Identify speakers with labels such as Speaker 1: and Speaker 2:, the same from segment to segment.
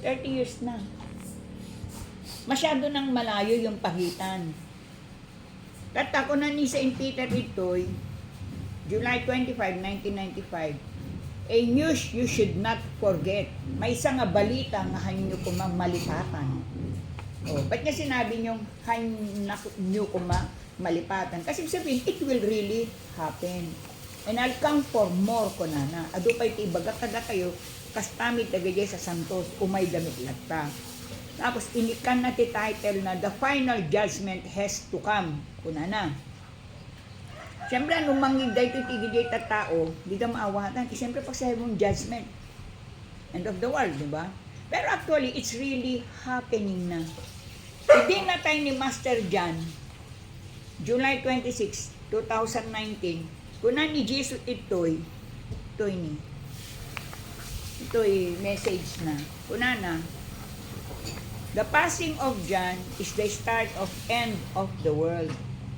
Speaker 1: 30 years na. Masyado nang malayo yung pagitan. At ako na ni St. Peter ito'y July 25, 1995. A news you should not forget. May isang nga balita nga hanyo kumang malipatan. O, ba't niya sinabi niyong hanyo kumang malipatan? Kasi sabihin, it will really happen. And I'll come for more ko na. Ado pa'y tibagat kada kayo, kastamit tagay sa Santos, umay damit lagta. Tapos inikan na ti title na The Final Judgment Has to Come. Kunana. Siyempre, anong mangigday ito tigigay ta tao, di ka maawatan. Siyempre, pag sa mong judgment, end of the world, di ba? Pero actually, it's really happening na. Hindi na tayo ni Master John, July 26, 2019, kunan ni Jesus ito'y message na. Kunana, the passing of John is the start of end of the world.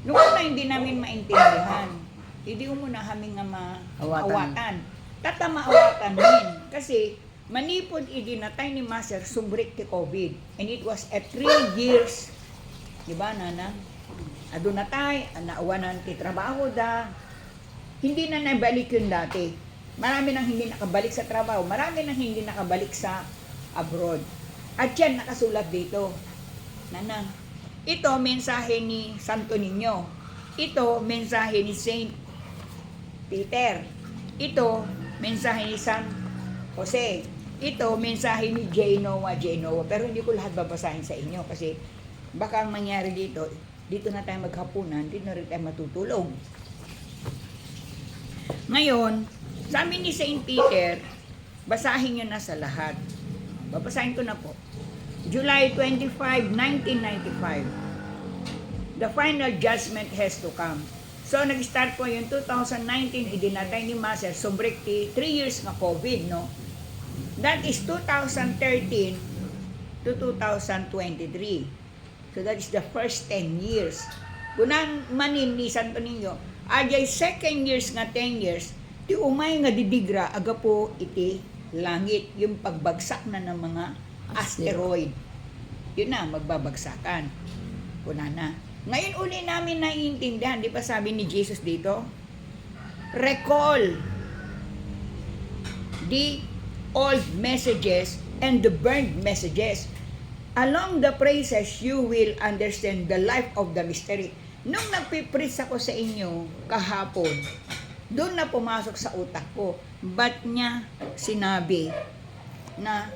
Speaker 1: Noong una hindi namin maintindihan, hindi mo na kami nga maawatan. Tata maawatan din. Kasi manipod idinatay ni Master sumbrik ti COVID. And it was at 3 years, di ba nana? Ado na tayo, naawanan ti trabaho da. Hindi na nabalik yun dati. Marami nang hindi nakabalik sa trabaho. Marami nang hindi nakabalik sa abroad. At yan nakasulat dito. Nana, ito mensahe ni Santo Niño. Ito mensahe ni Saint Peter. Ito mensahe ni San Jose. Ito mensahe ni Genoa. Pero hindi ko lahat babasahin sa inyo kasi baka ang mangyari dito na tayo maghapunan, dito na rin tayo matutulog. Ngayon, sabi ni Saint Peter, basahin nyo na sa lahat. Babasahin ko na po. July 25, 1995. The final judgment has to come. So, nag-start po yung 2019, idinatay ni Master, sumbrik 3 years na COVID, no? That is 2013 to 2023. So, that is the first 10 years. Kunan manin ni Santo Niño, ajay second years nga 10 years, ti umay nga didigra, aga po iti langit, yung pagbagsak na ng mga asteroid. Yun na, magbabagsakan. Kuna na. Ngayon uli namin naiintindihan, di pa sabi ni Jesus dito? Recall the old messages and the burned messages. Along the praises, you will understand the life of the mystery. Nung nagpipreach ako sa inyo kahapon, doon na pumasok sa utak ko. Ba't niya sinabi na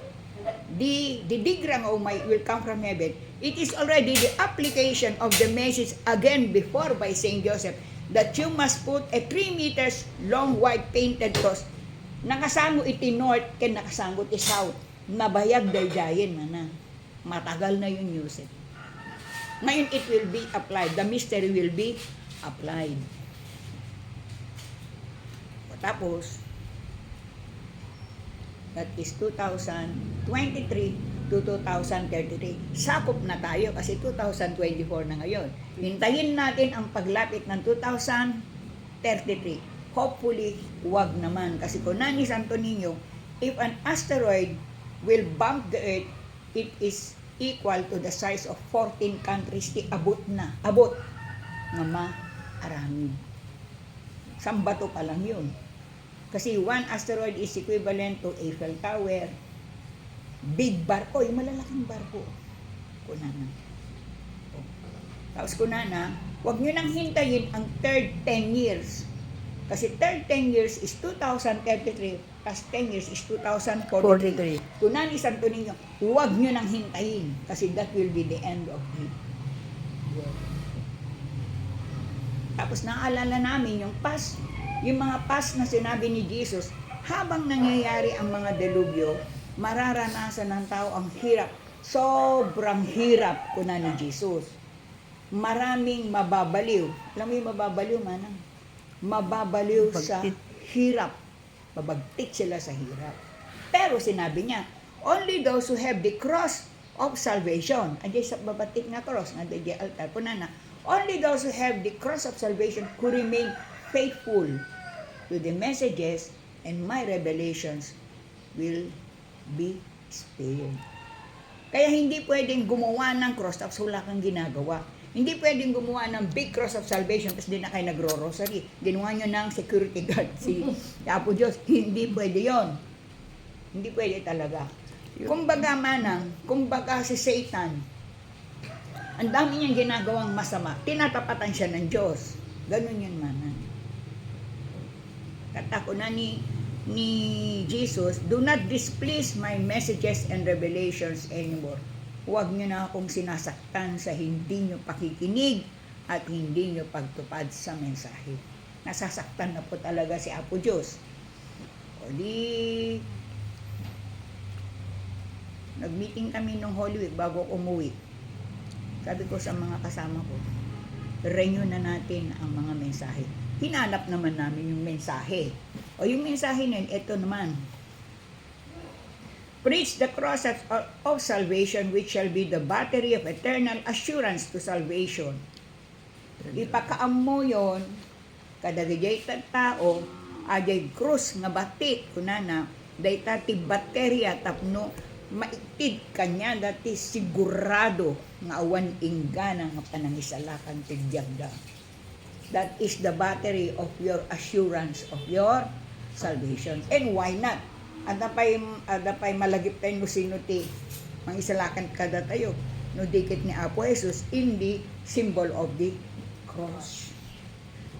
Speaker 1: the digram of my will come from heaven? It is already the application of the message again before by Saint Joseph that you must put a 3 meters long white painted cross. Nakasango iti north ken nakasango iti south. Nabayag daydayen na. Matagal na yung music. Ngayon it will be applied. The mystery will be applied. Tapos, that is 2023 to 2033. Sakop na tayo kasi 2024 na ngayon. Hintayin natin ang paglapit ng 2033. Hopefully, wag naman. Kasi kung ni Santo Niño, if an asteroid will bump the Earth, it is equal to the size of 14 countries. Abot na. Abot. Nga maaramid. Sambato pa lang yun. Kasi one asteroid is equivalent to Eiffel Tower. Big barko, yung malalaking barko. Kunana. Tapos kunana, huwag nyo nang hintayin ang third 10 years. Kasi third 10 years is 2033, plus 10 years is 2043. Kunani Santo Niño, huwag nyo nang hintayin. Kasi that will be the end of the world. Tapos naalala namin yung mga past na sinabi ni Jesus, habang nangyayari ang mga delubyo, mararanasan ng tao ang hirap. Sobrang hirap kuna ni Jesus. Maraming mababaliw. Alam mo yung mababaliw, manang? Mababaliw sa hirap. Babagtik sila sa hirap. Pero sinabi niya, only those who have the cross of salvation. Andiyan sa babatik na cross, nga di altar, kunana, only those who have the cross of salvation who remain faithful to the messages and my revelations will be spared. Kaya hindi pwedeng gumawa ng cross tapos wala kang ginagawa. Hindi pwedeng gumawa ng big cross of salvation tapos di na kayo nagro-rosary. Ginawa nyo ng security guard si Apo Diyos. Hindi pwede yon. Hindi pwede talaga. Kumbaga manang, kumbaga si Satan, ang dami niyang ginagawang masama, tinatapatan siya ng Diyos. Ganun yun manang. Katako na ni Jesus, do not displease my messages and revelations anymore. Huwag niyo na akong sinasaktan sa hindi niyo pakikinig at hindi niyo pagtupad sa mensahe. Nasasaktan na po talaga si Apo Diyos. O di, nag-meeting kami nung Holy Week bago umuwi. Sabi ko sa mga kasama ko, renew na natin ang mga mensahe. Hinanap naman namin yung mensahe. O yung mensahe na yun, ito naman. Preach the cross of salvation, which shall be the battery of eternal assurance to salvation. Ipakaam mo yun, kadagajay tao, ajay krus nga batik, kunana, day tati baterya tapno, maitid kanya dati sigurado nga awan ingana nga panangisalakan tigyagda. That is the battery of your assurance of your salvation. And why not? Adapay malagip tayo no sino ti mangisalakan kada tayo no dikit ni Apo Jesus in the symbol of the cross.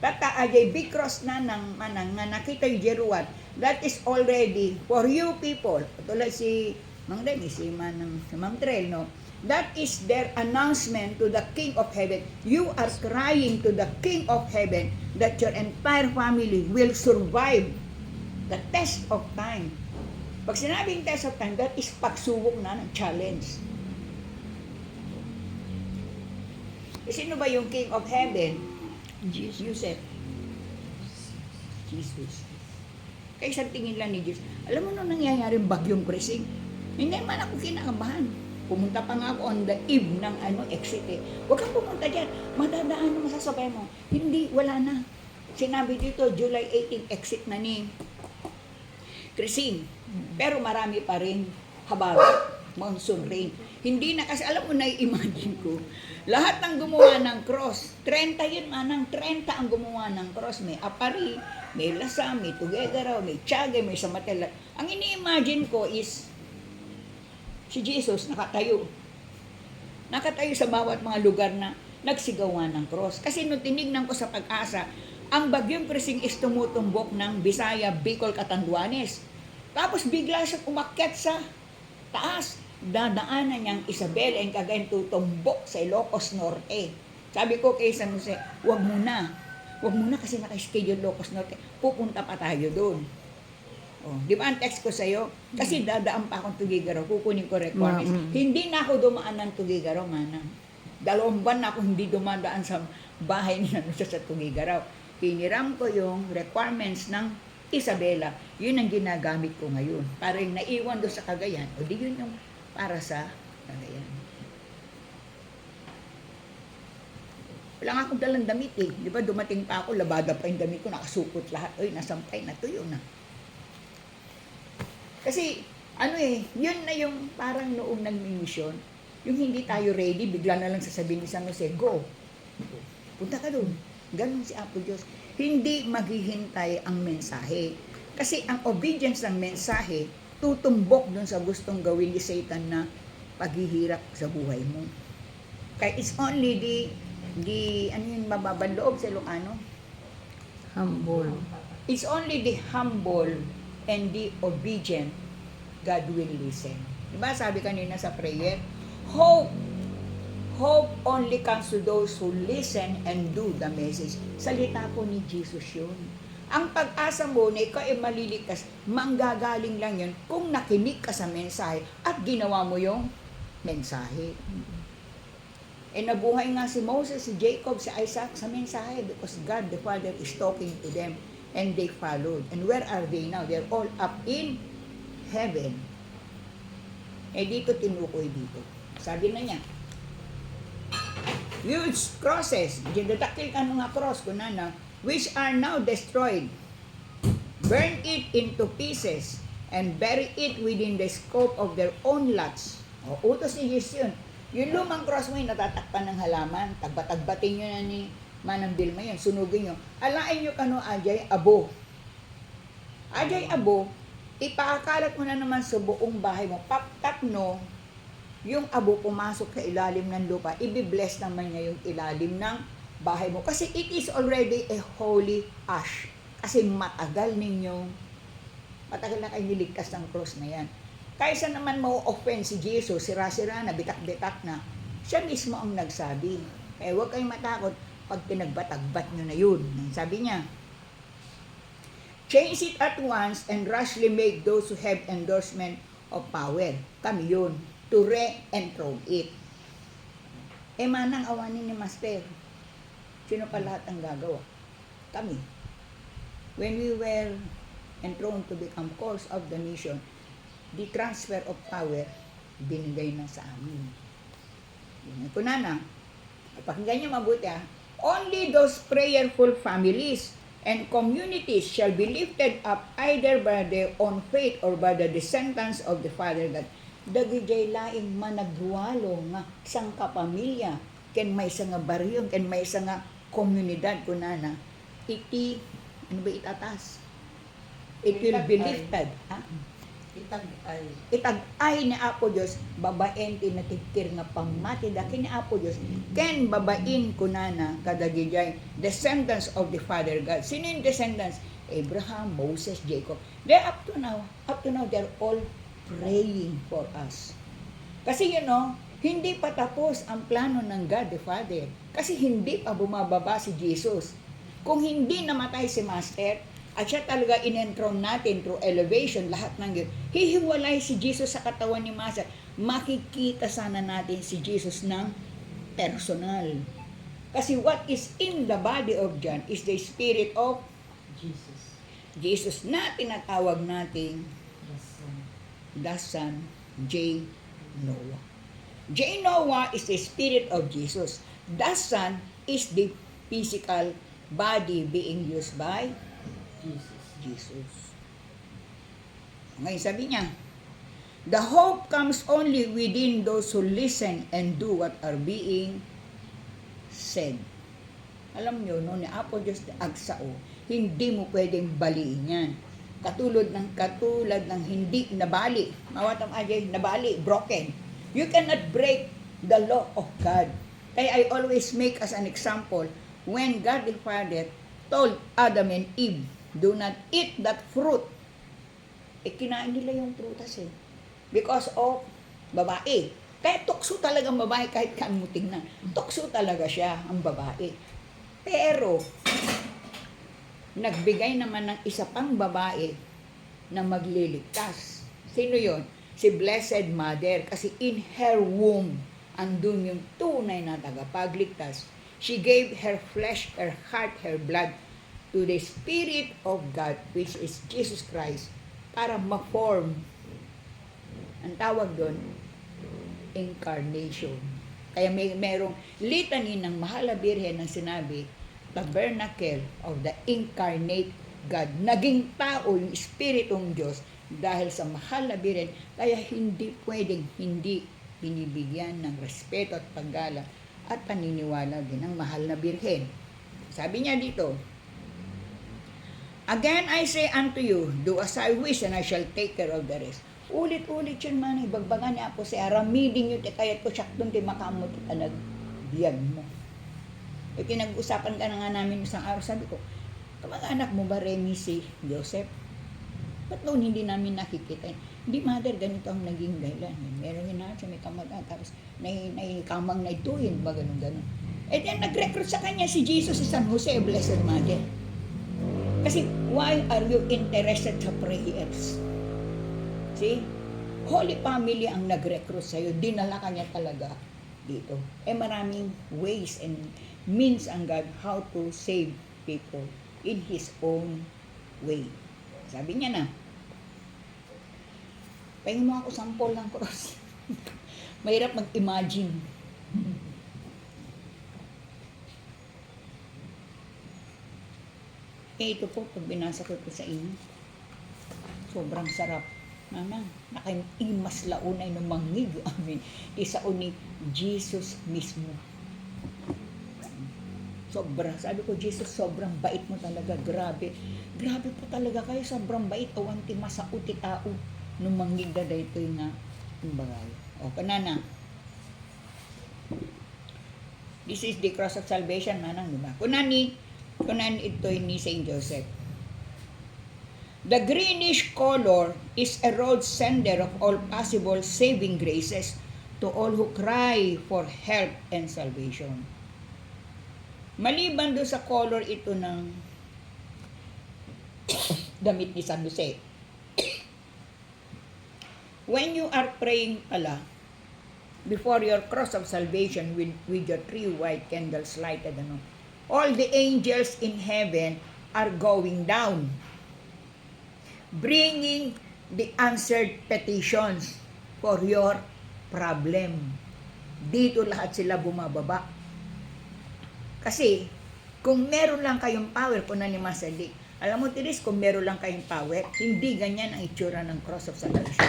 Speaker 1: Tata ajay big cross na nang manang nga nakita yung jeruat, that is already for you people. Tulad si Mang Remy, si Mang Trel, no? That is their announcement to the King of Heaven. You are crying to the King of Heaven that your entire family will survive the test of time. Pag sinabing test of time, that is pagsubok na ng challenge. Sino ba yung King of Heaven? Jesus. Kaya isang tingin lang ni Jesus, alam mo nung nangyayaring bagyong Krising, hindi man ako kinakabahan. Pumunta pa nga ako on the eve ng exit eh. Huwag kang pumunta dyan. Madadaan na masasabay mo. Hindi, wala na. Sinabi dito, July 18 exit na ni Krising. Pero marami pa rin habagat, monsoon rain. Hindi na kasi, alam mo na i-imagine ko, lahat ng gumawa ng cross, 30 yun manang, 30 ang gumawa ng cross. May Apari, may Lasa, may Tuguegarao, may Tiaga, may Samatella. Ang ini-imagine ko is, si Jesus nakatayo. Nakatayo sa bawat mga lugar na nagsigawan ng cross. Kasi nung tinignan ko sa Pag-asa, ang bagyong Krising is tumutumbok ng Bisaya, Bicol, Catanduanes. Tapos bigla siya umakyat sa taas. Dadaanan niyang Isabela and Cagayan tutumbok sa Ilocos Norte. Sabi ko kay San Jose, wag muna. Wag muna kasi naka-schedule Ilocos Norte. Pupunta pa tayo doon. Oh, di ba ang text ko sa'yo? Kasi dadaan pa akong Tuguegarao, kukunin ko requirements. Hindi na ako dumaan ng Tuguegarao, manang. 2 buwan na ako hindi dumadaan sa bahay niya sa Tuguegarao. Piniram ko yung requirements ng Isabela. Yun ang ginagamit ko ngayon. Para yung naiwan doon sa Cagayan, o di yun yung para sa Cagayan. Wala nga akong dalang damit eh. Di ba dumating pa ako, labada pa yung damit ko, nakasukot lahat. Oy, nasampay na, tuyo na. Kasi, yun na yung parang noong nag-mission, yung hindi tayo ready, bigla na lang sasabihin ni San Jose, go. Punta ka doon. Ganun si Apo Diyos. Hindi maghihintay ang mensahe. Kasi ang obedience ng mensahe, tutumbok doon sa gustong gawin ni Satan na paghihirap sa buhay mo. Kaya it's only yung mababang loob sa Ilocano?
Speaker 2: Humble.
Speaker 1: It's only the humble and the obedient God will listen. Diba sabi kanina sa prayer, hope only comes to those who listen and do the message. Salita po ni Jesus yun. Ang pag-asa mo na ikaw ay maliligtas, manggagaling lang yun kung nakinig ka sa mensahe at ginawa mo yung mensahe. Nabuhay nga si Moses, si Jacob, si Isaac sa mensahe because God the Father is talking to them. And they followed. And where are they now? They're all up in heaven. Dito tinukoy dito. Sabi na niya, huge crosses, dinadakil ka nga cross, kunana, which are now destroyed. Burn it into pieces and bury it within the scope of their own lots. O, utos ni Jesus yun. Yung lumang cross mo yun, natatakpan ng halaman. Tagbatagbatin nyo na ni Manang Vilma yun. Sunugin nyo. Alain nyo kano ajay abo. Ajay abo, ipakalat mo na naman sa buong bahay mo. Pagkat no, yung abo pumasok sa ilalim ng lupa, ibibless naman niya yung ilalim ng bahay mo. Kasi it is already a holy ash. Kasi matagal na kayo niligtas ng cross na yan. Kaysa naman ma-offend si Jesus, sira-sira na, bitak-bitak na, siya mismo ang nagsabi. Eh, huwag kayong matakot pag pinagbatagbat nyo na yun. Sabi niya, change it at once and rashly make those who have endorsement of power. Kami yun. To re-enthrone it. Eh, manang awanin ni Master. Sino pa lahat ang gagawa? Kami. When we were enthroned to become course of the nation, the transfer of power, binigay na sa amin. Yun ko na. Pakinggan niyo mabuti Only those prayerful families and communities shall be lifted up either by their own faith or by the descendants of the Father God. Dagijay laing managwalo nga sang kapamilya, ken may isa nga baryo, ken may isa nga komunidad kunana. Iti, ano ba itatas? It will be lifted. Itag-ay ni Apo Diyos, babaen tinatikir nga pamati daki ni Apo Diyos, ken babain kunana kadagijay descendants of the Father God. Sino yung descendants? Abraham, Moses, Jacob. They up to now, they're all praying for us. Kasi hindi pa tapos ang plano ng God the Father. Kasi hindi pa bumababa si Jesus. Kung hindi namatay si Master, at siya talaga in-enthrone natin through elevation, lahat ng yun, hihiwalay si Jesus sa katawan ni Master. Makikita sana natin si Jesus ng personal. Kasi what is in the body of John is the spirit of
Speaker 3: Jesus.
Speaker 1: Jesus na tinatawag nating the Son, J. Noah. J. Noah is the spirit of Jesus. The Son is the physical body being used by Jesus. Ngayon sabi niya, the hope comes only within those who listen and do what are being said. Alam nyo, ni Apo Diyos agsao, hindi mo pwedeng baliin yan. Katulad ng hindi nabali. Mawatam ajay, nabali, broken. You cannot break the law of God. Kaya I always make as an example, when God the Father told Adam and Eve, do not eat that fruit. Kinain nila yung prutas because of babae. Kaya tukso talaga ang babae kahit kaan mo tingnan. Tukso talaga siya ang babae. Pero, nagbigay naman ng isa pang babae na magliligtas. Sino yon? Si Blessed Mother. Kasi in her womb, andun yung tunay na tagapagligtas. She gave her flesh, her heart, her blood to the Spirit of God, which is Jesus Christ, para ma-form. Ang tawag doon, incarnation. Kaya merong litany ng Mahal na Birhen ng sinabi, tabernacle of the incarnate God. Naging tao yung Espiritong Diyos dahil sa Mahal na Birhen, kaya hindi pwedeng hindi binibigyan ng respeto at paggalang at paniniwala din ng Mahal na Birhen. Sabi niya dito, again I say unto you, do as I wish and I shall take care of the rest. Ulit-ulit yun man, ibagbagan niya po sa aramidin yun, kaya po siya doon, makamot at biyag mo. Pinag-usapan ka na nga namin isang araw, sabi ko, kamag-anak mo ba Remy si Joseph? Ba't noon hindi namin nakikita? Hindi, mother, ganito ang naging dahilan. Meron yun na siya, may kamag-anak, tapos kamang na ituin, ba ganun-ganun. Then nag-recruit sa kanya si Jesus si San Jose, Blessed Mother. Kasi, why are you interested sa prayers? See? Holy Family ang nag-recruit sa'yo. Dinala ka niya talaga dito. Maraming ways and means ang God how to save people in His own way. Sabi niya na, pahingin mo ako sample ng cross. Mahirap mag-imagine. Ito po, pag binasa ko ito sa inyo, sobrang sarap. Mama, nakaimas launay ng mangig amin. Isa ni Jesus mismo. Sobra. Sabi ko, Jesus, sobrang bait mo talaga. Grabe. Grabe po talaga kayo. Sobrang bait. Awanti masauti tao. Nung mangig na dito nga. Yung bagay. O, kanana. This is the cross of salvation, manang, di ba? Kunani ito ni Saint Joseph. The greenish color is a road sender of all possible saving graces to all who cry for help and salvation. Maliban doon sa color ito ng damit ni San Jose. When you are praying pala, before your cross of salvation with your 3 white candles lighted, all the angels in heaven are going down, bringing the answered petitions for your problem. Dito lahat sila bumababa. Kasi, kung meron lang kayong power, kung ni Master Dick, alam mo, Tiris, kung meron lang kayong power, hindi ganyan ang itsura ng cross of salvation.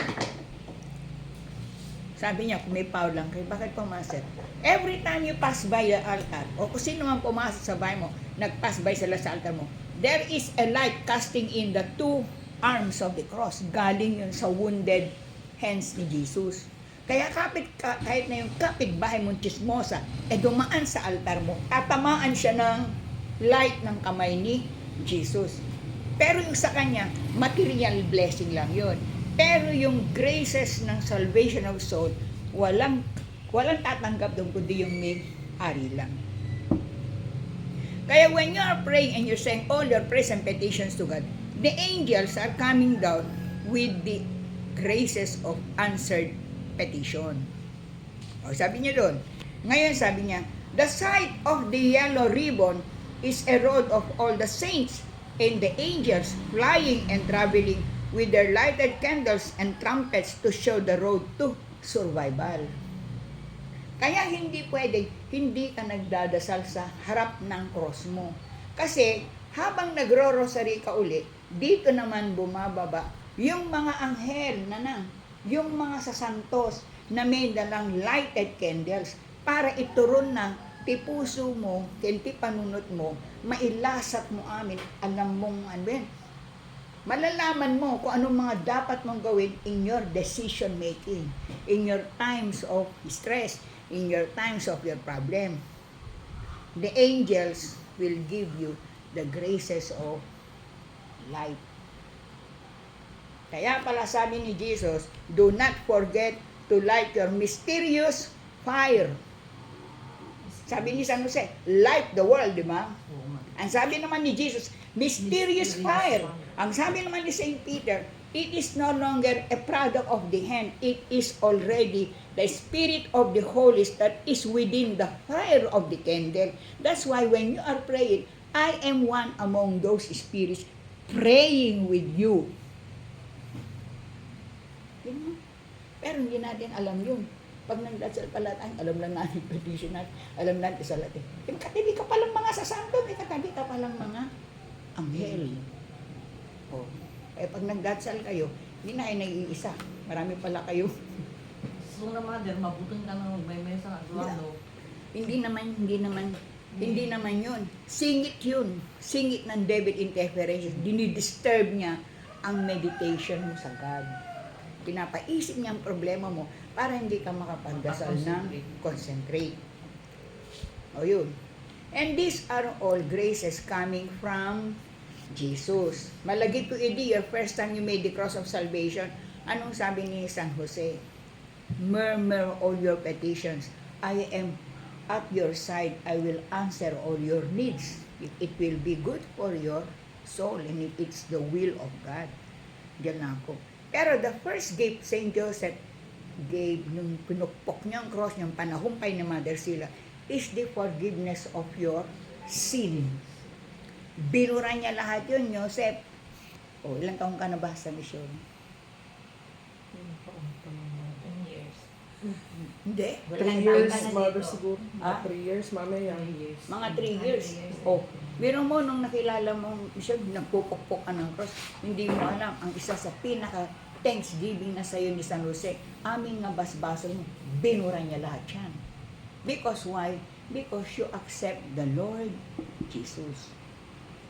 Speaker 1: Sabi niya, kung may power lang kayo, bakit po, Master? Every time you pass by the altar, o kung sino man pumasok sa bahay mo, nag-pass by sila sa altar mo, there is a light casting in the 2 arms of the cross. Galing yun sa wounded hands ni Jesus. Kaya kahit na yung kapitbahay mong chismosa, dumaan sa altar mo, tatamaan siya ng light ng kamay ni Jesus. Pero yung sa kanya, material blessing lang yun. Pero yung graces ng salvation of soul, walang tatanggap doon, kundi yung may ari lang. Kaya when you are praying and you're saying all your prayers and petitions to God, the angels are coming down with the graces of answered petition. O, sabi niya doon. Ngayon sabi niya, the sight of the yellow ribbon is a road of all the saints and the angels flying and traveling with their lighted candles and trumpets to show the road to survival. Kaya hindi ka nagdadasal sa harap ng cross mo. Kasi habang nagro-rosary ka uli, dito naman bumababa yung mga anghel yung mga sasantos na may dalang lighted candles para ituron na ti puso mo, ti panunot mo, mailasat mo amin, alam mong malalaman mo kung anong mga dapat mong gawin in your decision making, in your times of stress, in your times of your problem. The angels will give you the graces of light. Kaya pala sabi ni Jesus, do not forget to light your mysterious fire. Sabi ni San Jose, light the world, di ba? Ang sabi naman ni Jesus, mysterious fire. Ang sabi naman ni St. Peter, it is no longer a product of the hand. It is already the Spirit of the Holy that is within the fire of the candle. That's why when you are praying, I am one among those spirits praying with you. Pero hindi natin alam yun. Pag nagdasal pala tayo, alam lang natin petition natin, alam natin sa Latin. Katabi ka palang mga sasanto, katabi ka palang mga anghel. Oh. Kaya pag nagdasal kayo, hindi na kayo nag-iisa. Marami pala kayo.
Speaker 3: So naman, mabuting ka nang magmay-mesa.
Speaker 1: Hindi naman yun. Singit yun. Singit ng David interference. Dinidisturb niya ang meditation mo sa God. Pinapaisip niya ang problema mo para hindi ka makapagdasal ng concentrate. O yun. And these are all graces coming from Jesus. Malagi to idi, your first time you made the cross of salvation, anong sabi ni San Jose? Murmur all your petitions. I am at your side. I will answer all your needs. It will be good for your soul and it's the will of God. Diyan na ako. Pero the first gift St. Joseph gave nung pinukpok niya ang cross niyang panahumpay ni Mother Sila is the forgiveness of your sin. Binura niya lahat yun, Joseph. O, ilang taong ka na ba sa misyon?
Speaker 3: 10 years.
Speaker 1: Hindi.
Speaker 4: 3 years, mother siguro.
Speaker 1: Ah?
Speaker 4: 3 years, mamaya.
Speaker 1: Mga 3 years. O, meron mo nung nakilala mo, siya, nagpupukpok ka ng cross, hindi mo alam, ang isa sa thanksgiving na sa'yo ni San Jose. Amin nga basbasan mo, binura niya lahat yan. Because why? Because you accept the Lord Jesus.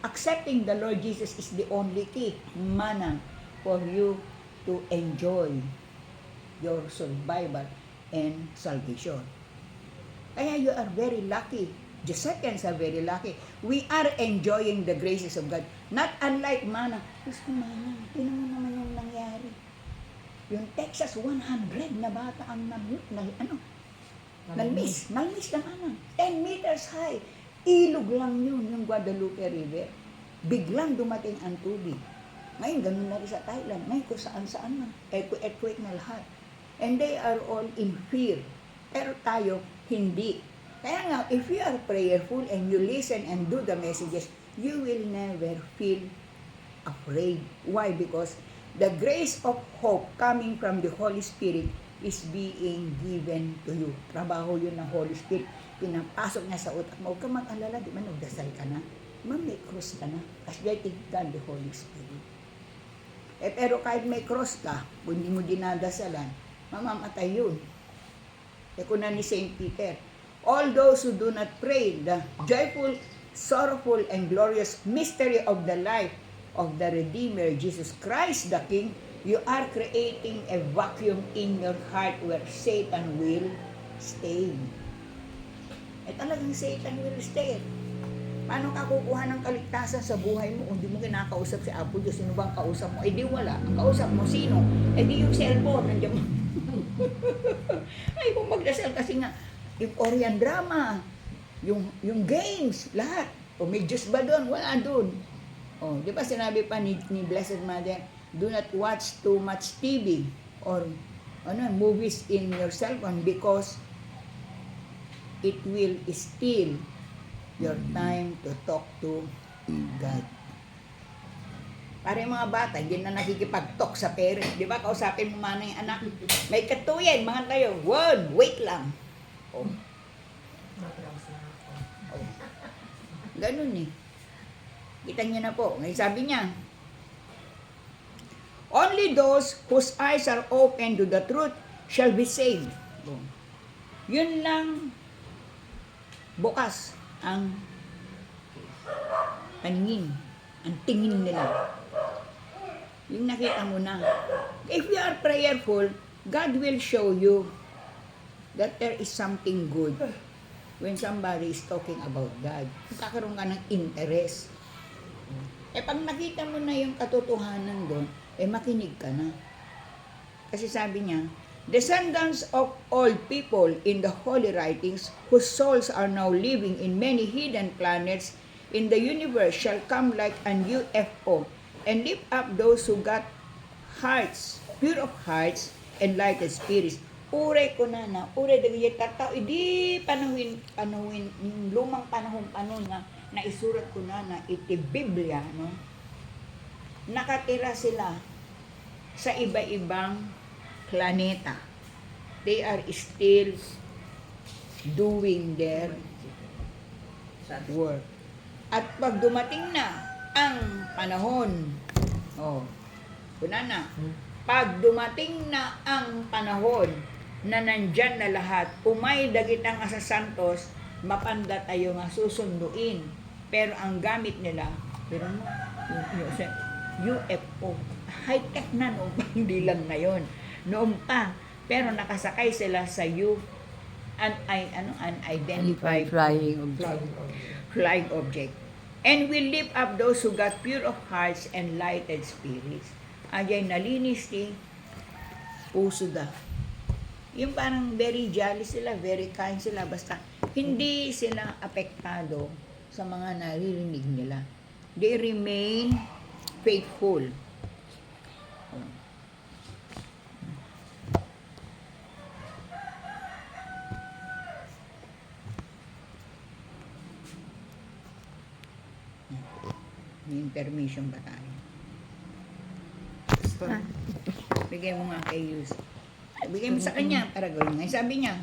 Speaker 1: Accepting the Lord Jesus is the only key, manang, for you to enjoy your survival and salvation. Kaya you are very lucky. Josephans are very lucky. We are enjoying the graces of God. Not unlike Manang. Gusto Manang, tinan mo naman yung nangyari. Yung Texas 100 na bata ang nalmiss ng Manang. 10 meters high. Ilog lang yun, yung Guadalupe River. Biglang dumating ang tubig. Ngayon, ganun na rin sa Thailand. Ngayon, kung saan-saan na. Earthquake na lahat. And they are all in fear. Pero tayo, hindi. Kaya nga, if you are prayerful and you listen and do the messages, you will never feel afraid. Why? Because the grace of hope coming from the Holy Spirit is being given to you. Trabaho yun ng Holy Spirit. Pinapasok niya sa utak mo. Huwag ka mag-alala, di ba nagdasal ka na? May cross ka na. Asyating ka the Holy Spirit. Pero kahit may cross ka, kung hindi mo dinadasalan, mamamatay yun. Kung na ni St. Peter, all those who do not pray the joyful, sorrowful, and glorious mystery of the life of the Redeemer, Jesus Christ the King, you are creating a vacuum in your heart where Satan will stay. Talagang Satan will stay. Paano ka kukuha ng kaligtasan sa buhay mo kung di mo kinakausap si Apo Diyos? Sino bang kausap mo? Di wala. Ang kausap mo, sino? Di yung cellphone. Nandiyan mo. Ay, kung magdasal kasi nga, yung Korean drama, yung games, lahat. O may Diyos ba doon? Wala doon. Di ba sinabi pa ni Blessed Mother, do not watch too much TV or movies in your cellphone because it will steal your time to talk to God. Para yung mga bata, hindi na nakikipag-talk sa parents. Di ba? Kausapin mo mana yung anak. May katuyan, mga tayo. Wait lang. Ganun eh. Kita niyo na po. Ngayon sabi niya, only those whose eyes are open to the truth shall be saved. Yun lang bukas ang paningin, ang tingin nila. Yung nakita mo na. If you are prayerful, God will show you that there is something good when somebody is talking about God. Magkakaroon ka ng interest. Pag nakita mo na yung katotohanan doon, makinig ka na. Kasi sabi niya, descendants of all people in the holy writings, whose souls are now living in many hidden planets in the universe, shall come like an UFO and lift up those who got hearts, pure of hearts, and lighted spirits. Ure ko na, ure dagay tataw, hindi panahon, yung lumang panahon nga, na isurat ko na iti Biblia, no? Nakatira sila sa iba-ibang planeta. They are still doing their work. At pag dumating na ang panahon, pag dumating na ang panahon na nandyan na lahat, umay dagitang asa santos, mapanda tayo nga susunduin. Pero ang gamit nila, pero UFO, high-tech na noon, hindi lang ngayon. Noon pa, pero nakasakay sila sa unidentified flying object. And will lift up those who got pure of hearts and lighted spirits. Ajay nalinis ni puso da. Yung parang very jolly sila, very kind sila, basta hindi sila apektado sa mga naririnig nila. They remain faithful. May information ba tayo? Bigay mo nga kay Yus. Bigay mo sa kanya para gawin nga. Sabi niya,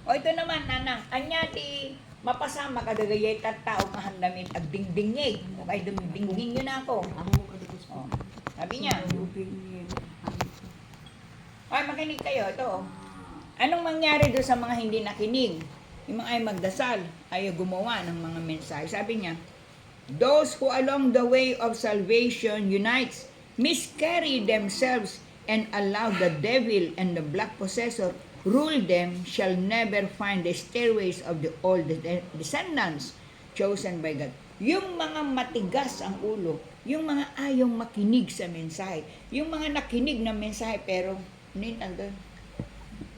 Speaker 1: ito naman, nanang, anya ti mapasama kadagayay tao kahandamin ag dingdingig. Okay, dumingdingin yun na ako. Sabi niya, makinig kayo. Ito, oh. Anong mangyari doon sa mga hindi nakinig? Yung mga ay magdasal, ay gumawa ng mga mensahe. Sabi niya, those who along the way of salvation unites, miscarry themselves, and allow the devil and the black possessor rule them shall never find the stairways of the old descendants chosen by God. Yung mga matigas ang ulo, yung mga ayong makinig sa mensahe, yung mga nakinig ng mensahe pero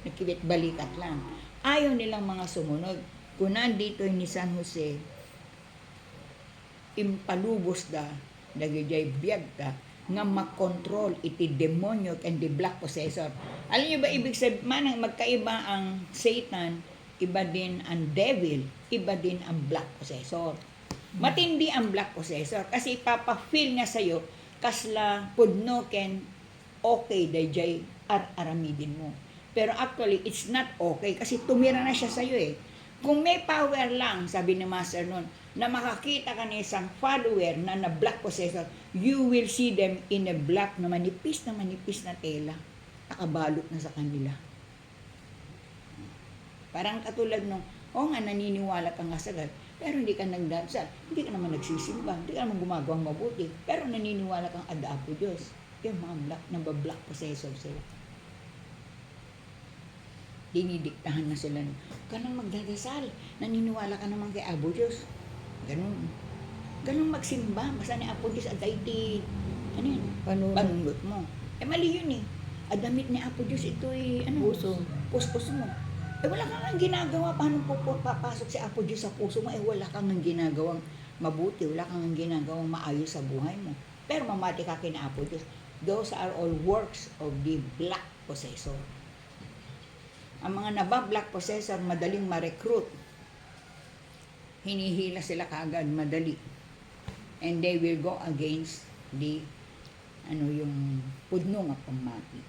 Speaker 1: nakibit balikat lang. Ayaw nilang mga sumunod. Kung nandito ni San Jose, impalubos da, dagijay biyag da, nga makontrol iti demonyo and the black possessor. Alam niyo ba ibig sabihin, manang magkaiba ang Satan, iba din ang devil, iba din ang black possessor. Matindi ang black possessor kasi ipapa-feel nga sa'yo kasla pudno ken okay dayjay aramidin mo. Pero actually, it's not okay kasi tumira na siya sa'yo eh. Kung may power lang, sabi ni Master noon, na makakita ka ng isang follower na black possessor, you will see them in a black na manipis na tela. Nakabalot na sa kanila. Parang katulad nung, nga naniniwala ka nga sa God, pero hindi ka nagdasal, hindi ka naman nagsisimba, hindi ka naman gumagawang mabuti, pero naniniwala kang ada po Diyos. Yung mga black possessor sila. Dinidiktahan na sila. Ka nang magdadasal. Naniniwala ka naman kay Apo Diyos. Ganun. Ganun magsimba. Basta ni Apo Diyos aday ti panunod mo. Mali yun eh. Adamit ni Apo Diyos ito puso. Puso mo. Wala kang ginagawa. Paano papasok si Apo Diyos sa puso mo? Wala kang ginagawang mabuti. Wala kang ginagawang maayos sa buhay mo. Pero mamati ka kina Apo Diyos. Those are all works of the black possessor. Ang mga nabablack possessor, madaling ma-recruit. Hinihila sila kaagad, madali. And they will go against the, yung pudno nga pamati.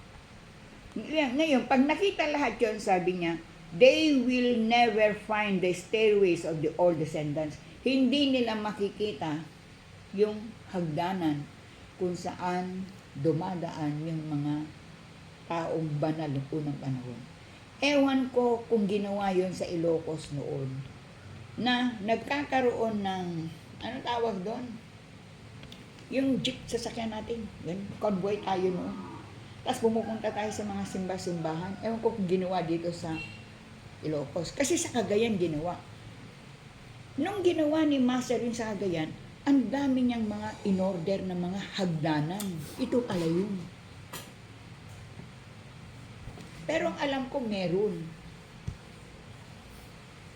Speaker 1: Ngayon, pag nakita lahat yun, sabi niya, they will never find the stairways of the old descendants. Hindi nila makikita yung hagdanan kung saan dumadaan yung mga taong banal ng unang panahon. Ewan ko kung ginawa yon sa Ilocos noon na nagkakaroon ng, ano tawag doon? Yung jeep sasakyan natin. Convoy tayo noon. Tapos pumupunta tayo sa mga simba-simbahan. Ewan ko kung ginawa dito sa Ilocos. Kasi sa Cagayan ginawa. Nung ginawa ni Master yun sa Cagayan, ang dami niyang mga in-order na mga hagdanan. Ito pala yun. Pero ang alam ko, meron.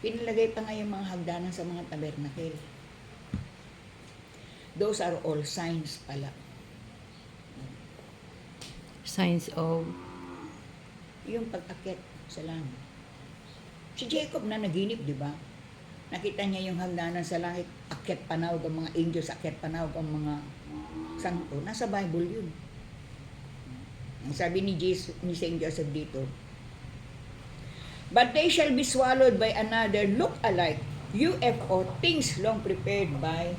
Speaker 1: Pinalagay pa nga yung mga hagdanan sa mga tabernakel. Those are all signs pala.
Speaker 2: Signs of
Speaker 1: Yung pag-akit sa langit. Si Jacob na naginip, di ba? Nakita niya yung hagdanan sa langit, akit panawag ang mga angels, akit panawag ang mga santo. Nasa Bible yun. Ang sabi ni Saint Joseph dito, but they shall be swallowed by another look-alike UFO, things long prepared by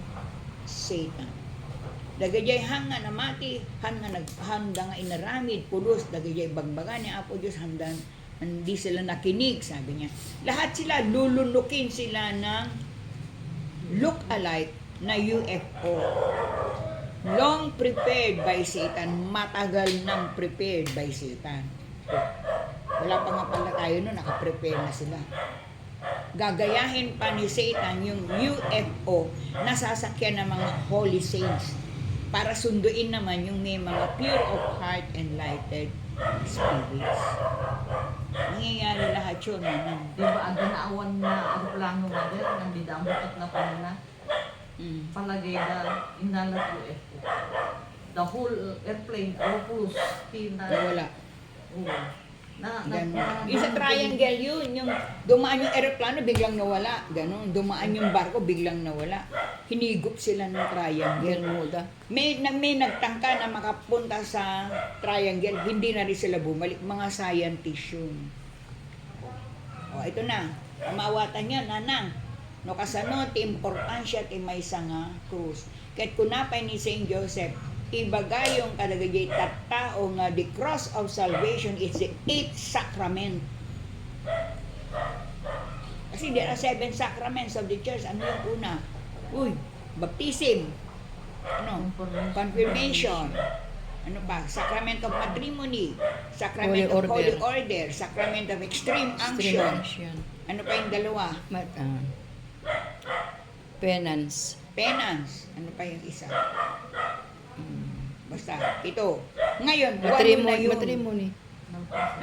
Speaker 1: Satan. Dagayay hanga na mati, hanga naghanda nga inaramid, pulos, dagayay bagbaga ni Apo Diyos, handa hindi sila nakinig, sabi niya. Lahat sila, lulunukin sila ng look-alike na UFO. Long prepared by Satan, matagal nang prepared by Satan. Wala pa nga pala tayo noon, nakaprepare na sila. Gagayahin pa ni Satan yung UFO na sasakyan ng mga holy saints para sunduin naman yung may mga pure of heart and lighted spirits. Nangyayari lahat yun.
Speaker 3: Di ba ang ginaawan na aeroplano mother, nang bidambutot na panuna? Palagay na inalat UFO. The whole airplane, all
Speaker 1: Nawala. Yung sa
Speaker 3: na
Speaker 1: triangle yun, yung dumaan yung aeroplano, biglang nawala. Ganon. Dumaan yung barko, biglang nawala. Hinigop sila ng triangle. May nagtangka na makapunta sa triangle, hindi na rin sila bumalik. Mga scientists yun. O, ito na. Amawatan niya, nanang. No kasano, ti importansya ti may nga krus. Kahit kunapay ni Saint Joseph, ibaga yung kalagay tattao nga the cross of salvation is the 8th sacrament. Kasi there are 7 sacraments of the church. Ano yung una? Baptism. Ano? Confirmation. Ano pa? Sacrament of matrimony. Sacrament of holy order. Sacrament of extreme
Speaker 2: extreme
Speaker 1: unction.
Speaker 2: action.
Speaker 1: Ano pa yung dalawa?
Speaker 2: Penance.
Speaker 1: Penance. Ano pa yung isa? Basta, ito. Ngayon, walo na yun.
Speaker 2: Matrimony.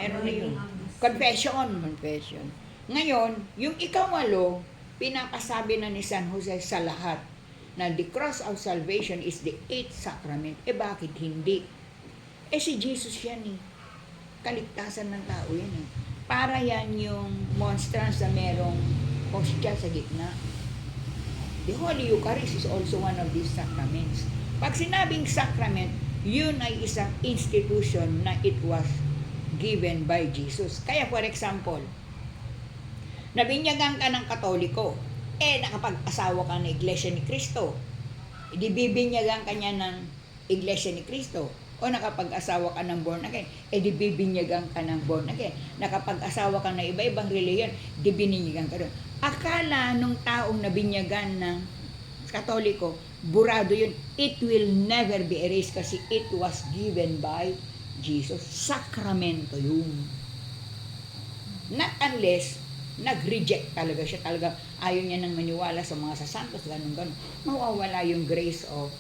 Speaker 1: Meron na yun. Confession.
Speaker 2: Confession.
Speaker 1: Ngayon, yung ikawalo, pinapasabi na ni San Jose sa lahat na the cross of salvation is the 8th sacrament. Bakit hindi? Si Jesus yan eh. Kaligtasan ng tao yan eh. Para yan yung monstrance na merong hostya sa gitna. The Holy Eucharist is also one of these sacraments. Pag sinabing sacrament, yun ay isang institution na it was given by Jesus. Kaya for example, nabinyagan ka ng Katoliko, nakapag-asawa ka ng Iglesia ni Cristo, di bibinyagan ka niya ng Iglesia ni Cristo, o nakapag-asawa ka ng born again, di bibinyagan ka ng born again. Nakapag-asawa ka ng iba-ibang reliyon, di binyagan ka doon. Akala nung taong nabinyagan ng Katoliko, burado yun. It will never be erased kasi it was given by Jesus. Sakramento yun. Not unless nag-reject talaga siya, talaga ayaw niya nang maniwala sa mga sasantos, ganun-ganun, mawawala yung grace of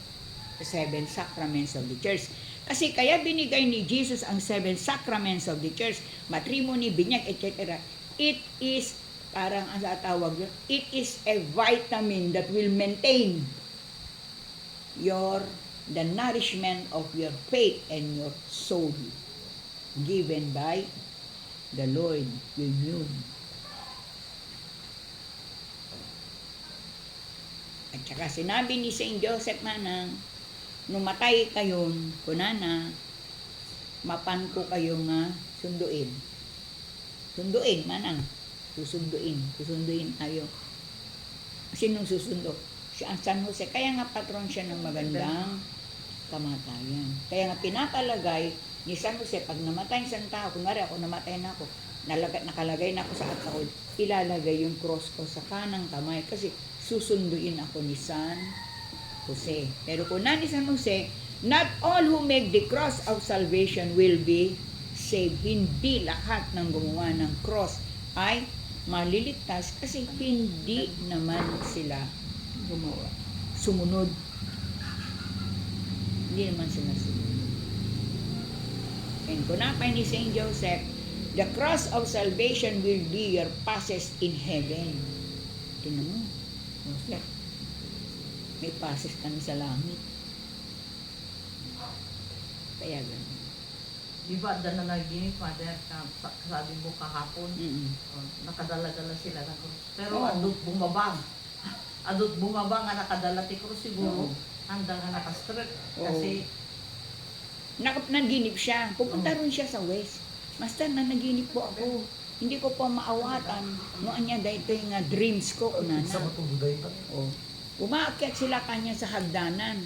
Speaker 1: the 7 sacraments of the church. Kasi kaya binigay ni Jesus ang 7 sacraments of the church, matrimony, binyag, etc. It is, parang ang tawag yun, it is a vitamin that will maintain the nourishment of your faith and your soul, given by the Lord with you. At saka sinabi ni Saint Joseph Manang, numatay kayon, kunana, mapan ko kayo nga sunduin. Sunduin, Manang. Susunduin tayo. Sinong susundo? Siya ang San Jose. Kaya nga patron siya ng magandang kamatayan. Kaya nga pinapalagay ni San Jose, pag namatay isang tao, kunwari ako namatay na ako, nakalagay na ako sa ataol, ilalagay yung cross ko sa kanang kamay kasi susunduin ako ni San Jose. Pero kung na ni San Jose, not all who make the cross of salvation will be saved. Hindi lahat ng gumawa ng cross ay maliligtas kasi hindi naman sila gumawa. Sumunod. Hindi naman sila sumunod. And kung napay ni Saint Joseph, the cross of salvation will be your passes in heaven. Tingnan mo. Joseph, may passes ka na sa langit. Kaya ganun.
Speaker 3: Di ba, nanaginip, Mother, sabi mo kahapon, nakadala-dala sila ng krus. Pero
Speaker 1: Oo.
Speaker 3: adult bumabang. Adult bumabang nga nakadala ti krus siguro,
Speaker 1: Oo.
Speaker 3: handa nga nakastrip.
Speaker 1: Oo.
Speaker 3: Kasi,
Speaker 1: Naginip siya. Pupunta rin siya sa West. Master, naginip po ako. Hindi ko po maawatan. Noon niya, dahil ito yung dreams ko. Kunana. Oh. Umaakyat sila kanya sa hagdanan.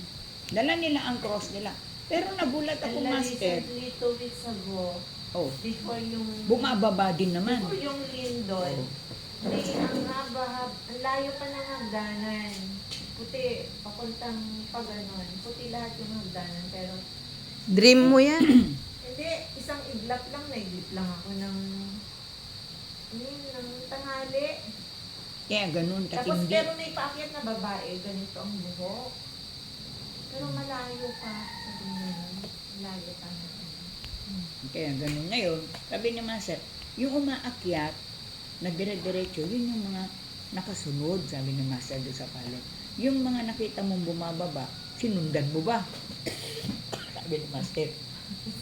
Speaker 1: Dala nila ang cross nila. Pero nagulat ako, Master.
Speaker 5: Recently, 2 weeks ago,
Speaker 1: Oh.
Speaker 5: before yung...
Speaker 1: Bumababa din naman.
Speaker 5: Before yung lindol, may ang haba, ang layo pa ng hagdanan. Puti, papuntang pag-anon. Puti lahat yung hagdanan. Pero,
Speaker 2: Dream mo yan?
Speaker 5: hindi, isang iglap lang, naiglip lang ako ng tanghali.
Speaker 1: Kaya ganun,
Speaker 5: Tapos,
Speaker 1: katindi.
Speaker 5: pero may paakyat na babae, ganito ang buhok. Pero malayo pa. Sabi niya, malayo pa na.
Speaker 1: Kaya ganun. Ngayon, sabi ni Master, yung umaakyat, nagdire-diretso, yun yung mga nakasunod, sabi ni Master doon sa palot. Yung mga nakita mong bumababa, sinundan mo ba? Sabi ni Master.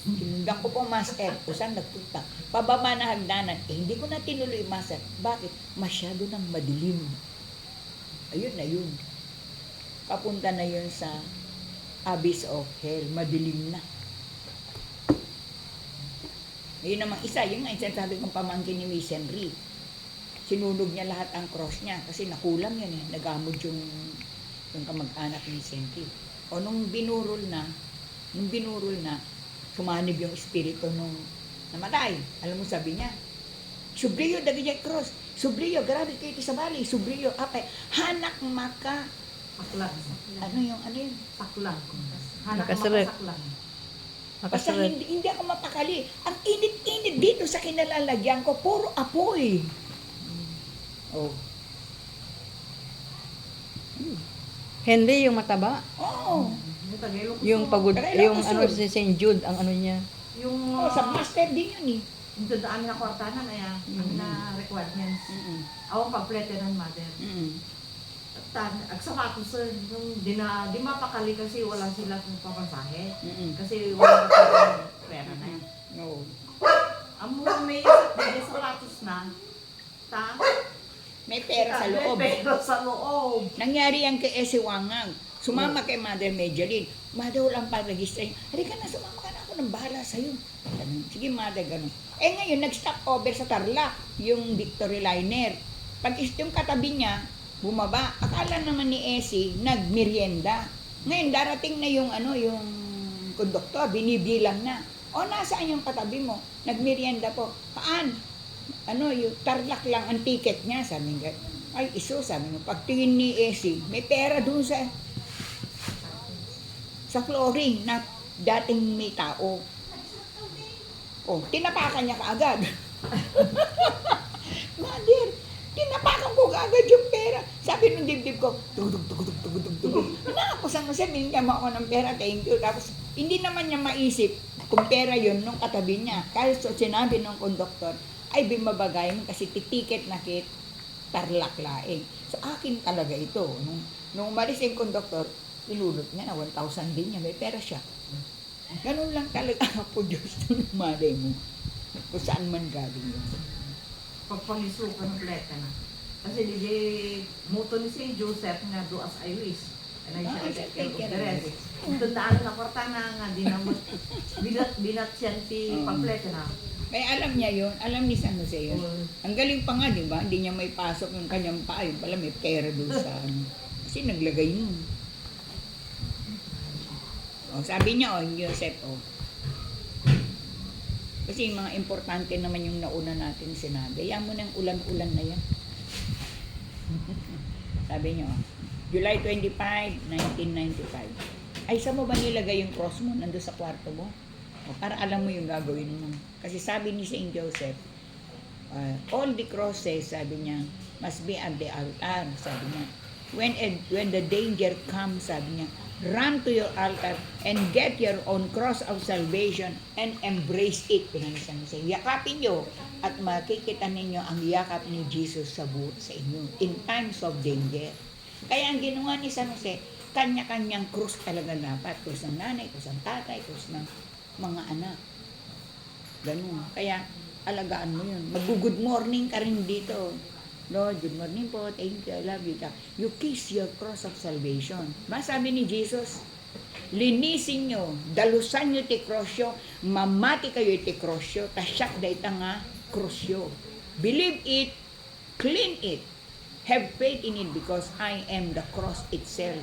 Speaker 1: Sinundan ko po, Master. Kung saan nagpunta? Pababa na hagdanan. Hindi ko na tinuloy, Master. Bakit? Masyado nang madilim. Ayun na yun. Papunta na yun sa abyss of hell. Madilim na. Ayun naman isa. Yung nga, sabi kong pamangkin ni Miss Henry. Sinunog niya lahat ang cross niya. Kasi nakulang yan eh. Nagamod yung kamag-anak ni Miss Henry. O nung binurol na, Nung binurol na, sumanib yung espiritu nung namatay. Alam mo sabi niya, Subriyo, dagijay cross. Subriyo, grabe kayo sa bali. Subriyo, apay. Hanak maka.
Speaker 3: Saklang.
Speaker 1: Ano yung, ano yun?
Speaker 3: Saklang. Hanap
Speaker 2: Nakasalat.
Speaker 3: saklang.
Speaker 1: Basta hindi ako mapakali. Ang init-init dito sa kinalalagyan ko, puro apoy. Oh.
Speaker 2: Henry, yung mataba.
Speaker 1: Oo.
Speaker 3: Yung Tagalog ko.
Speaker 2: Yung pagod,
Speaker 1: Kailangan
Speaker 2: yung
Speaker 1: ko
Speaker 2: ano
Speaker 1: sunod.
Speaker 2: si St. Jude, ang ano niya.
Speaker 3: Yung
Speaker 1: Oh, sa master din yun eh.
Speaker 3: yung dadaan na kwartanan ay ang na requirements.
Speaker 1: Mm-mm.
Speaker 3: Awang pagplete ng mother.
Speaker 1: Mm-mm.
Speaker 3: Ag sapatos yung di mapakali kasi wala sila kung papasahe.
Speaker 1: Mm-mm.
Speaker 3: Kasi wala silang pera na yan.
Speaker 1: Oo.
Speaker 3: Ang mga may sapatos na,
Speaker 1: May pera sa loob.
Speaker 3: May pera sa loob.
Speaker 1: Nangyari yan kay Ese Wangag. Sumama kay Mother Medjalin. Mother, walang pag-register. Halika na, sumama ka na ako ng bahala sa'yo. Ganun. Sige, Mother, ganun. Eh ngayon, nag-stop over sa Tarlac, yung Victory Liner. Pag yung katabi niya, bumaba. Akala naman ni Ese, nagmerienda. Ngayon, darating na yung, yung konduktor, binibilang na. O, nasaan yung katabi mo? Nagmerienda po. Paan? Yung Tarlac lang ang ticket niya, sabi nga. Ay, iso, sabi mo. Pagtingin ni Ese, may pera dun sa flooring na dating may tao. Oh, tinapakan niya kaagad. Mother, tinapakan ko kaagad yung pera. Sabi nung dibdib ko, tugudug. Ako sa Jose, binigyan mo ako ng pera, thank you. Tapos, hindi naman niya maisip kung pera yun nung katabi niya. Kahit so, sinabi nung konduktor, ay bimabagay mo kasi titiket na kit Tarlac laing. So, akin talaga ito. Nung umalis yung konduktor, ilulot niya na 1,000 din niya, may pera siya. Ganun lang talaga po Diyos ng malay mo. Kung saan man galing yun.
Speaker 3: Pagpangisukan ng plete na. Kasi di moto ni St. Joseph nga do as I wish. And I shall take care of the rest. Kung tandaan na kwarta na nga, di na binat siyan ti pamplete na.
Speaker 1: Kaya alam niya yun, alam ni San Jose yun. Ang galing pa nga, di ba? Hindi niya may pasok yung kanyang paa. Yung pala may pera doon sa Kasi naglagay nun. O, sabi niya, Joseph, Kasi yung mga importante naman yung nauna natin sinabi. Yan mo ng ulan-ulan na yan. Sabi niya, July 25, 1995. Ay, saan mo ba nilagay yung cross mo? Nandun sa kwarto mo? Para alam mo yung gagawin mo. Kasi sabi ni St. Joseph, all the crosses, sabi niya, must be at the altar, sabi niya. When the danger comes, sabi niya, run to your altar and get your own cross of salvation and embrace it. Pinanisan niya, yakapin niyo at makikita ninyo ang yakap ni Jesus sa buhay sa inyo in times of danger. Kaya ang ginawa ni San Jose, kanya-kanyang krus talaga dapat. Krus ng nanay, krus ng tatay, krus ng mga anak. Ganun. Kaya alagaan mo yun. Mag-good morning ka rin dito. Lord, good morning po. Thank you. I love you. You kiss your cross of salvation. Ba sabi ni Jesus, linisin nyo, dalusan nyo ti krosyo, mamati kayo ti krosyo, tasyak da ita nga krosyo. Believe it, clean it, have faith in it because I am the cross itself.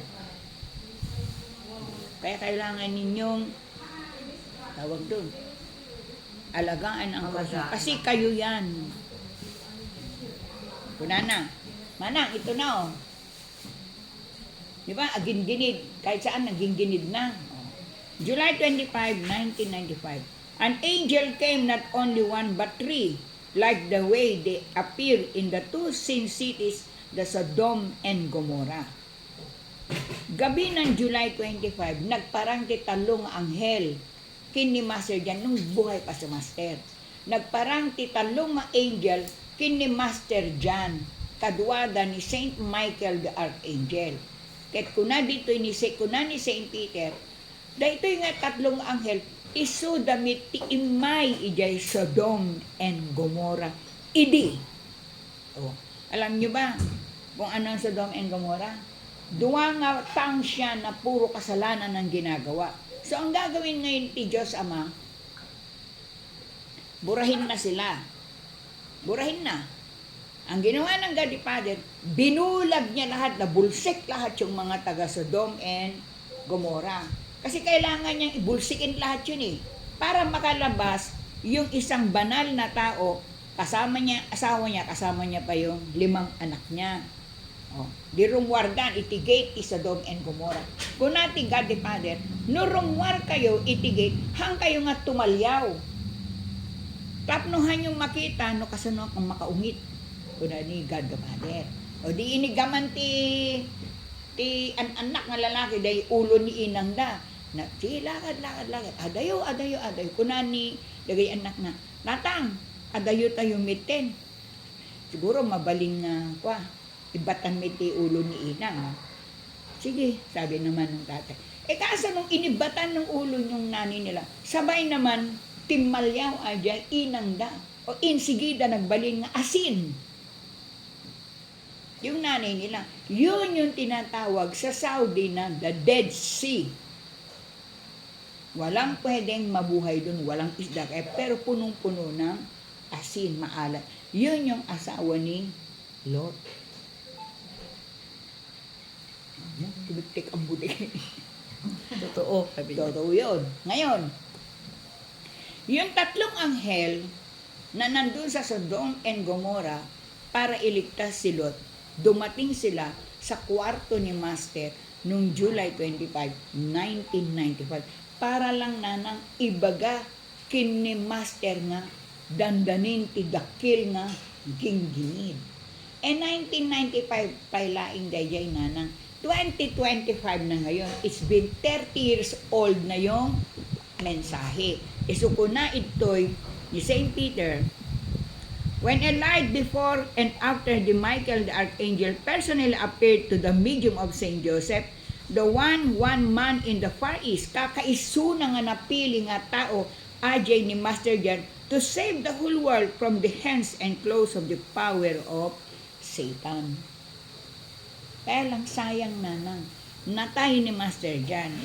Speaker 1: Kaya kailangan ninyong tawag doon, alagaan ang krosyo. Kasi kayo yan. Kunana, manang, ito na Di ba? Agin-ginid. Kahit saan, naging-ginid na. July 25, 1995. An angel came, not only one but three, like the way they appear in the two sin cities, the Sodom and Gomorrah. Gabi ng July 25, nagparang titalong anghel kini Master Jan nung buhay pa si Master. Nagparang titalong angel kini Master Jan, kadwada ni Saint Michael the Archangel. Ket kuna dito ni Saint Peter, dahito nga tatlong anghel, isu damit ti imay ijay Sodom and Gomorrah. Idi. Alam nyo ba kung ano ang Sodom and Gomorrah? Duwa nga tang siya na puro kasalanan ang ginagawa. So ang gagawin ngayon ti Diyos Ama, burahin na sila. Burahin na. Ang ginawa ng God the Father, binulag niya lahat, nabulsik lahat yung mga taga Sodom and Gomorrah. Kasi kailangan niyang ibulsikin lahat yun eh. Para makalabas yung isang banal na tao, kasama niya, asawa niya, kasama niya pa yung 5 anak niya. Oh, di rumwargan, itigate Sodom and Gomorrah. Kung natin God the Father, no rumwar kayo, itigate, hang kayo nga tumalyaw. Tapnuhan yung makita, no kasano kang makaungit. Kuna ni God the Father. O di inigaman ti anak nga lalaki, day ulo ni inang da. Na, sige, lakad. Adayo. Kuna ni, dagay anak na, natang, adayo tayo mitten. Siguro mabaling nga, ibatan miti ulo ni inang. Sige, sabi naman ng tatay. Kaso nung inibatan ng ulo yung nani nila, sabay naman, timalyaw adya, inang da. O insigida, nagbalin nga asin. Yung nanay nila, yun yung tinatawag sa Saudi na the Dead Sea. Walang pwedeng mabuhay dun, walang isda. Pero punong-puno ng asin, maalat. Yun yung asawa ni Lot. Tibik-tik ang buti.
Speaker 2: Totoo. Sabi niya.
Speaker 1: Totoo yun. Ngayon, yung 3 anghel na nandun sa Sodom and Gomorrah para iligtas si Lot, dumating sila sa kwarto ni Master noong July 25, 1995 para lang nanang ibaga kini Master nga dandanin ti dakil nga gingginid. 1995 pailaing dayay nanang 2025 na ngayon. It's been 30 years old na yung mensahe. Isuko na ito'y ni St. Peter. When a light before and after the Michael the Archangel personally appeared to the medium of St. Joseph, the one man in the Far East, kakaiso na nga napili nga tao, ajay ni Master John, to save the whole world from the hands and claws of the power of Satan. Kaya lang sayang nanang, natay ni Master John.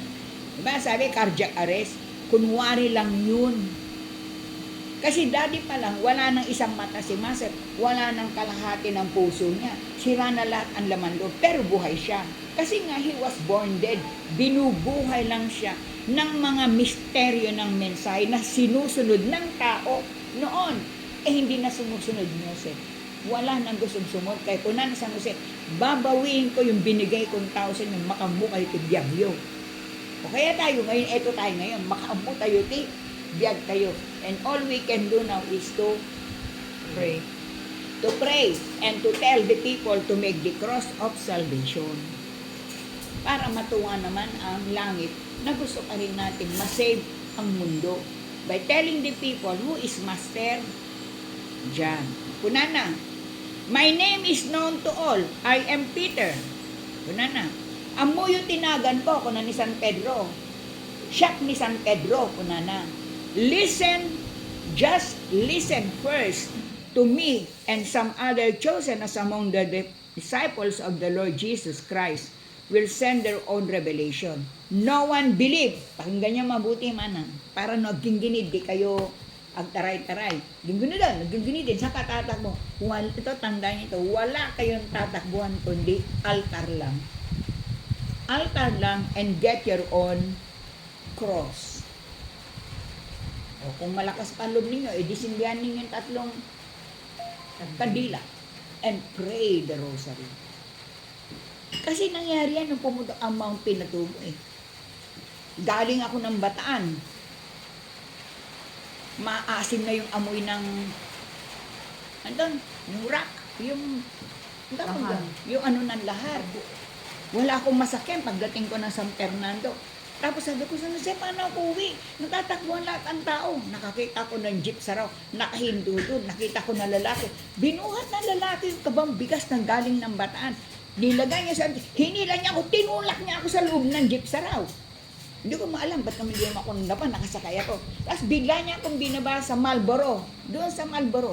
Speaker 1: Diba sabi, cardiac arrest, kunwari lang yun. Kasi dati pa lang, wala nang isang mata si Master, wala nang kalahati ng puso niya, sira na lahat ang laman loob, pero buhay siya. Kasi nga, he was born dead, binubuhay lang siya ng mga misteryo ng mensahe na sinusunod ng tao noon. Hindi na sumusunod ni Jose. Wala nang gustong sumunod. Kaya kung na San Jose, babawiin ko yung binigay kong tao sa inyo, makamukay ti biyagyo. O kaya tayo ngayon, eto tayo ngayon, makaampo tayo ti biyag tayo. And all we can do now is to
Speaker 2: Pray.
Speaker 1: and to tell the people to make the cross of salvation. Para matuwa naman ang langit na gusto pa rin natin masave ang mundo by telling the people who is Master John. Kunana, my name is known to all. I am Peter. Kunana, amo yung tinagan po kuna ni San Pedro. Siyak ni San Pedro. Kunana, just listen first to me and some other chosen as among the disciples of the Lord Jesus Christ will send their own revelation. No one believe. Pakinggan niyo mabuti manang. Para nagginginid, di kayo agtaray-taray. Ginginid din sa katatakbo. Ito, tandaan ito, wala kayong tatakbuhan kundi altar lang. Altar lang and get your own cross. O kung malakas pa loob ninyo, disindihan ninyo yung 3 kandila and pray the rosary. Kasi nangyari yan nung pumunta ang Mount Pinatubo eh. Galing ako ng Bataan. Maasim na yung amoy ng yung rock, yung ano ng lahar. Wala akong masakyan pagdating ko ng San Fernando. Tapos sabi ko, paano ako uwi? Natatakbuhan lahat ang tao. Nakakita ko ng jeep sa raw, nakahindo doon, nakita ko na lalaki. Binuhat na lalaki yung kabang bigas ng galing ng Bataan. Nilagay niya sa, hinila niya ako, tinulak niya ako sa loob ng jeep sa raw. Hindi ko maalam, ba't naman hindi ako nakasakay ako. Tapos bigla niya akong binaba sa Marlboro. Doon sa Marlboro.